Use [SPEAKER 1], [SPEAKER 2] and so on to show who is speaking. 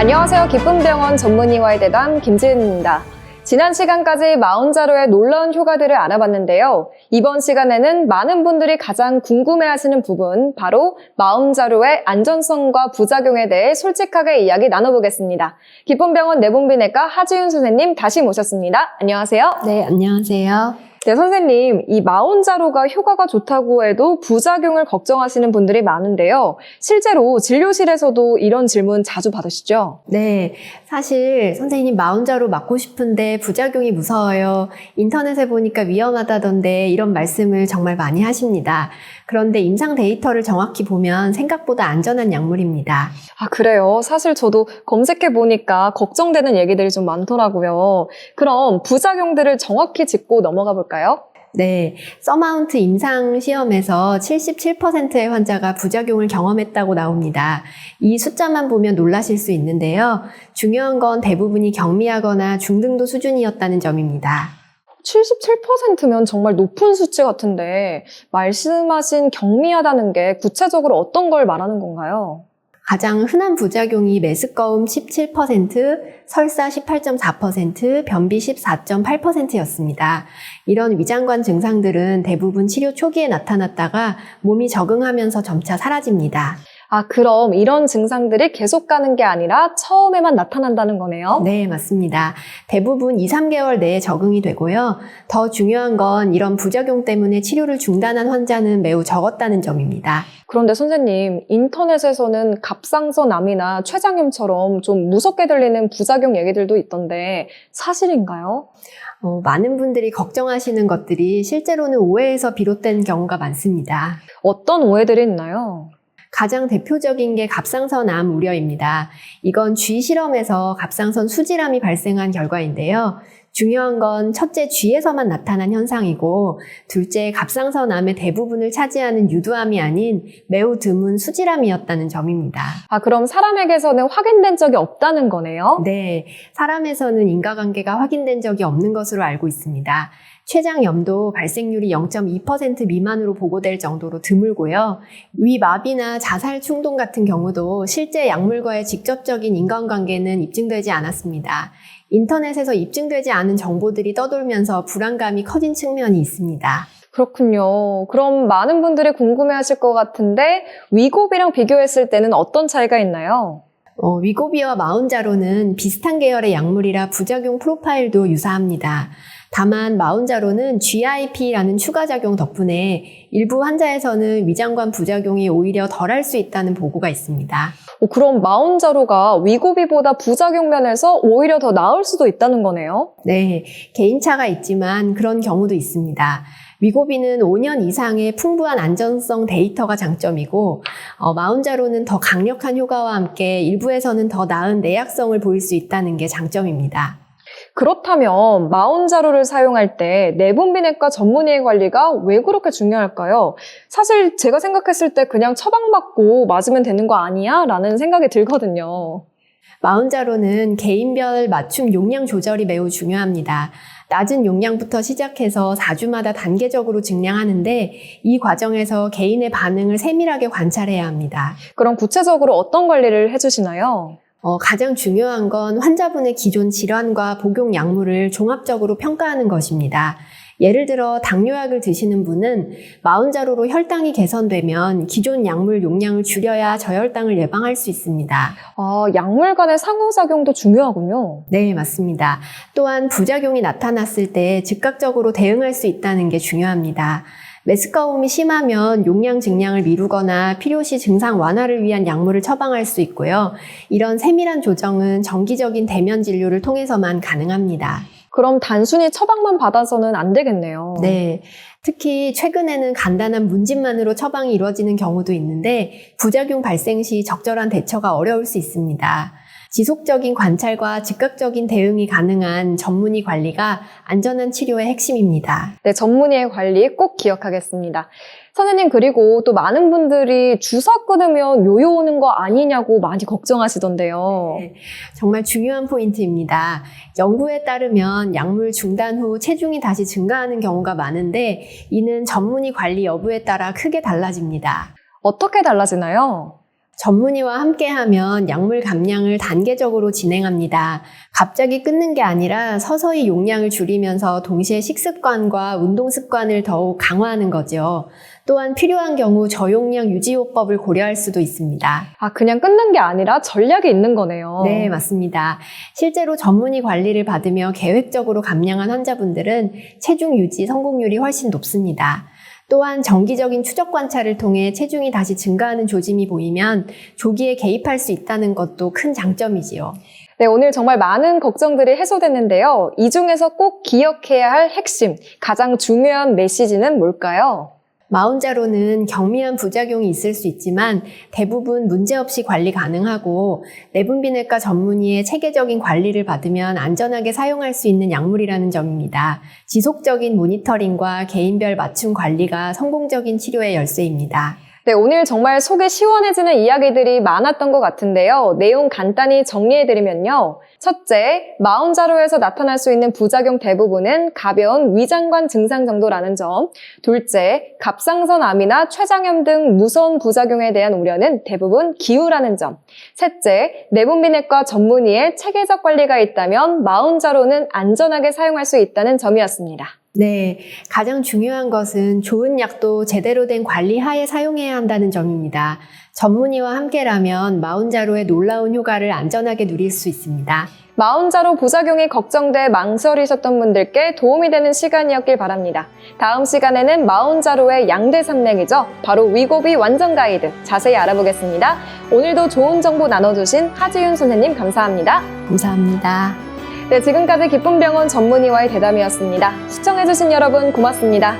[SPEAKER 1] 안녕하세요. 기쁨병원 전문의와의 대담 김지은입니다. 지난 시간까지 마운자로의 놀라운 효과들을 알아봤는데요. 이번 시간에는 많은 분들이 가장 궁금해하시는 부분, 바로 마운자로의 안전성과 부작용에 대해 솔직하게 이야기 나눠보겠습니다. 기쁨병원 내분비내과 하지윤 선생님 다시 모셨습니다. 안녕하세요.
[SPEAKER 2] 네, 안녕하세요.
[SPEAKER 1] 네, 선생님, 이 마운자로가 효과가 좋다고 해도 부작용을 걱정하시는 분들이 많은데요. 실제로 진료실에서도 이런 질문 자주 받으시죠?
[SPEAKER 2] 네, 사실 선생님 마운자로 맞고 싶은데 부작용이 무서워요. 인터넷에 보니까 위험하다던데 이런 말씀을 정말 많이 하십니다. 그런데 임상 데이터를 정확히 보면 생각보다 안전한 약물입니다.
[SPEAKER 1] 아, 그래요? 사실 저도 검색해보니까 걱정되는 얘기들이 좀 많더라고요. 그럼 부작용들을 정확히 짚고 넘어가 볼까요?
[SPEAKER 2] 네, 서마운트 임상 시험에서 77%의 환자가 부작용을 경험했다고 나옵니다. 이 숫자만 보면 놀라실 수 있는데요. 중요한 건 대부분이 경미하거나 중등도 수준이었다는 점입니다.
[SPEAKER 1] 77%면 정말 높은 수치 같은데 말씀하신 경미하다는 게 구체적으로 어떤 걸 말하는 건가요?
[SPEAKER 2] 가장 흔한 부작용이 메스꺼움 17%, 설사 18.4%, 변비 14.8%였습니다. 이런 위장관 증상들은 대부분 치료 초기에 나타났다가 몸이 적응하면서 점차 사라집니다.
[SPEAKER 1] 아, 그럼 이런 증상들이 계속 가는 게 아니라 처음에만 나타난다는 거네요?
[SPEAKER 2] 네, 맞습니다. 대부분 2, 3개월 내에 적응이 되고요. 더 중요한 건 이런 부작용 때문에 치료를 중단한 환자는 매우 적었다는 점입니다.
[SPEAKER 1] 그런데 선생님, 인터넷에서는 갑상선암이나 췌장염처럼 좀 무섭게 들리는 부작용 얘기들도 있던데 사실인가요?
[SPEAKER 2] 많은 분들이 걱정하시는 것들이 실제로는 오해에서 비롯된 경우가 많습니다.
[SPEAKER 1] 어떤 오해들이 있나요?
[SPEAKER 2] 가장 대표적인 게 갑상선암 우려입니다. 이건 쥐 실험에서 갑상선 수질암이 발생한 결과인데요. 중요한 건 첫째 쥐에서만 나타난 현상이고, 둘째 갑상선암의 대부분을 차지하는 유두암이 아닌 매우 드문 수질암이었다는 점입니다.
[SPEAKER 1] 아, 그럼 사람에게서는 확인된 적이 없다는 거네요?
[SPEAKER 2] 네, 사람에서는 인과관계가 확인된 적이 없는 것으로 알고 있습니다. 췌장염도 발생률이 0.2% 미만으로 보고될 정도로 드물고요. 위마비나 자살 충동 같은 경우도 실제 약물과의 직접적인 인과관계는 입증되지 않았습니다. 인터넷에서 입증되지 않은 정보들이 떠돌면서 불안감이 커진 측면이 있습니다.
[SPEAKER 1] 그렇군요. 그럼 많은 분들이 궁금해하실 것 같은데 위고비랑 비교했을 때는 어떤 차이가 있나요?
[SPEAKER 2] 위고비와 마운자로는 비슷한 계열의 약물이라 부작용 프로파일도 유사합니다. 다만 마운자로는 GIP라는 추가작용 덕분에 일부 환자에서는 위장관 부작용이 오히려 덜할 수 있다는 보고가 있습니다.
[SPEAKER 1] 그럼 마운자로가 위고비보다 부작용 면에서 오히려 더 나을 수도 있다는 거네요?
[SPEAKER 2] 네, 개인차가 있지만 그런 경우도 있습니다. 위고비는 5년 이상의 풍부한 안전성 데이터가 장점이고, 마운자로는 더 강력한 효과와 함께 일부에서는 더 나은 내약성을 보일 수 있다는 게 장점입니다.
[SPEAKER 1] 그렇다면 마운자로를 사용할 때 내분비내과 전문의의 관리가 왜 그렇게 중요할까요? 사실 제가 생각했을 때 그냥 처방받고 맞으면 되는 거 아니야? 라는 생각이 들거든요.
[SPEAKER 2] 마운자로는 개인별 맞춤 용량 조절이 매우 중요합니다. 낮은 용량부터 시작해서 4주마다 단계적으로 증량하는데 이 과정에서 개인의 반응을 세밀하게 관찰해야 합니다.
[SPEAKER 1] 그럼 구체적으로 어떤 관리를 해주시나요?
[SPEAKER 2] 가장 중요한 건 환자분의 기존 질환과 복용 약물을 종합적으로 평가하는 것입니다. 예를 들어 당뇨약을 드시는 분은 마운자로로 혈당이 개선되면 기존 약물 용량을 줄여야 저혈당을 예방할 수 있습니다.
[SPEAKER 1] 아, 약물 간의 상호작용도 중요하군요.
[SPEAKER 2] 네, 맞습니다. 또한 부작용이 나타났을 때 즉각적으로 대응할 수 있다는 게 중요합니다. 메스꺼움이 심하면 용량 증량을 미루거나 필요시 증상 완화를 위한 약물을 처방할 수 있고요. 이런 세밀한 조정은 정기적인 대면 진료를 통해서만 가능합니다.
[SPEAKER 1] 그럼 단순히 처방만 받아서는 안 되겠네요.
[SPEAKER 2] 네. 특히 최근에는 간단한 문진만으로 처방이 이루어지는 경우도 있는데 부작용 발생 시 적절한 대처가 어려울 수 있습니다. 지속적인 관찰과 즉각적인 대응이 가능한 전문의 관리가 안전한 치료의 핵심입니다.
[SPEAKER 1] 네, 전문의의 관리 꼭 기억하겠습니다. 선생님, 그리고 또 많은 분들이 주사 끊으면 요요 오는 거 아니냐고 많이 걱정하시던데요.
[SPEAKER 2] 네, 정말 중요한 포인트입니다. 연구에 따르면 약물 중단 후 체중이 다시 증가하는 경우가 많은데 이는 전문의 관리 여부에 따라 크게 달라집니다.
[SPEAKER 1] 어떻게 달라지나요?
[SPEAKER 2] 전문의와 함께하면 약물 감량을 단계적으로 진행합니다. 갑자기 끊는 게 아니라 서서히 용량을 줄이면서 동시에 식습관과 운동 습관을 더욱 강화하는 거죠. 또한 필요한 경우 저용량 유지요법을 고려할 수도 있습니다.
[SPEAKER 1] 그냥 끊는 게 아니라 전략이 있는 거네요.
[SPEAKER 2] 네, 맞습니다. 실제로 전문의 관리를 받으며 계획적으로 감량한 환자분들은 체중 유지 성공률이 훨씬 높습니다. 또한 정기적인 추적 관찰을 통해 체중이 다시 증가하는 조짐이 보이면 조기에 개입할 수 있다는 것도 큰 장점이지요.
[SPEAKER 1] 네, 오늘 정말 많은 걱정들이 해소됐는데요. 이 중에서 꼭 기억해야 할 핵심, 가장 중요한 메시지는 뭘까요?
[SPEAKER 2] 마운자로는 경미한 부작용이 있을 수 있지만 대부분 문제없이 관리 가능하고 내분비내과 전문의의 체계적인 관리를 받으면 안전하게 사용할 수 있는 약물이라는 점입니다. 지속적인 모니터링과 개인별 맞춤 관리가 성공적인 치료의 열쇠입니다.
[SPEAKER 1] 네, 오늘 정말 속이 시원해지는 이야기들이 많았던 것 같은데요. 내용 간단히 정리해드리면요. 첫째, 마운자로에서 나타날 수 있는 부작용 대부분은 가벼운 위장관 증상 정도라는 점. 둘째, 갑상선암이나 췌장염 등 무서운 부작용에 대한 우려는 대부분 기우라는 점. 셋째, 내분비내과 전문의의 체계적 관리가 있다면 마운자로는 안전하게 사용할 수 있다는 점이었습니다.
[SPEAKER 2] 네, 가장 중요한 것은 좋은 약도 제대로 된 관리 하에 사용해야 한다는 점입니다. 전문의와 함께라면 마운자로의 놀라운 효과를 안전하게 누릴 수 있습니다.
[SPEAKER 1] 마운자로 부작용이 걱정돼 망설이셨던 분들께 도움이 되는 시간이었길 바랍니다. 다음 시간에는 마운자로의 양대 산맥이죠. 바로 위고비 완전 가이드 자세히 알아보겠습니다. 오늘도 좋은 정보 나눠주신 하지윤 선생님 감사합니다.
[SPEAKER 2] 감사합니다.
[SPEAKER 1] 네, 지금까지 기쁨병원 전문의와의 대담이었습니다. 시청해주신 여러분 고맙습니다.